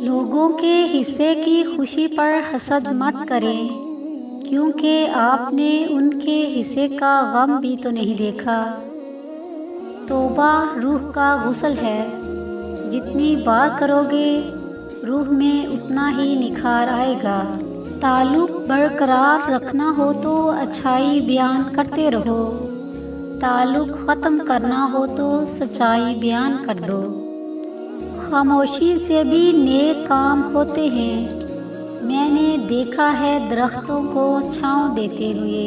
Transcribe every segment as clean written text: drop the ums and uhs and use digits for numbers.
لوگوں کے حصے کی خوشی پر حسد مت کریں، کیونکہ آپ نے ان کے حصے کا غم بھی تو نہیں دیکھا۔ توبہ روح کا غسل ہے، جتنی بار کرو گے روح میں اتنا ہی نکھار آئے گا۔ تعلق برقرار رکھنا ہو تو اچھائی بیان کرتے رہو، تعلق ختم کرنا ہو تو سچائی بیان کر دو۔ خاموشی سے بھی نیک کام ہوتے ہیں، میں نے دیکھا ہے درختوں کو چھاؤں دیتے ہوئے۔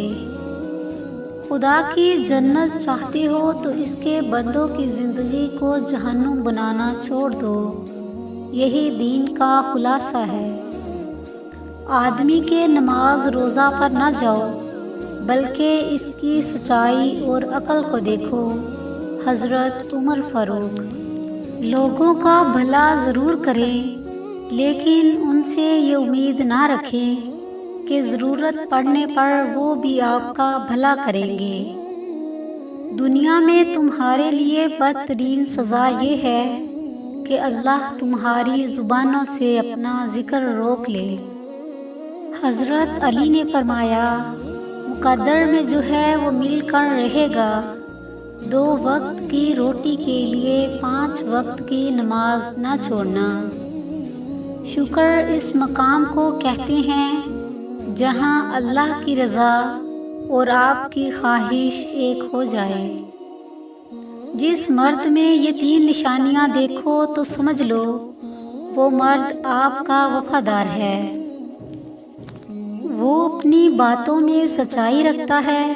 خدا کی جنت چاہتے ہو تو اس کے بندوں کی زندگی کو جہنم بنانا چھوڑ دو، یہی دین کا خلاصہ ہے۔ آدمی کے نماز روزہ پر نہ جاؤ، بلکہ اس کی سچائی اور عقل کو دیکھو۔ حضرت عمر فاروق۔ لوگوں کا بھلا ضرور کریں، لیکن ان سے یہ امید نہ رکھیں کہ ضرورت پڑنے پر وہ بھی آپ کا بھلا کریں گے۔ دنیا میں تمہارے لیے بدترین سزا یہ ہے کہ اللہ تمہاری زبانوں سے اپنا ذکر روک لے۔ حضرت علی نے فرمایا، مقدر میں جو ہے وہ مل کر رہے گا۔ 2 وقت کی روٹی کے لیے 5 وقت کی نماز نہ چھوڑنا۔ شکر اس مقام کو کہتے ہیں جہاں اللہ کی رضا اور آپ کی خواہش ایک ہو جائے۔ جس مرد میں یہ 3 نشانیاں دیکھو تو سمجھ لو وہ مرد آپ کا وفادار ہے۔ وہ اپنی باتوں میں سچائی رکھتا ہے،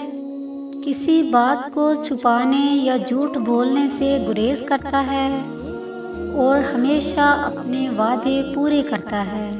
کسی بات کو چھپانے یا جھوٹ بولنے سے گریز کرتا ہے، اور ہمیشہ اپنے وعدے پورے کرتا ہے۔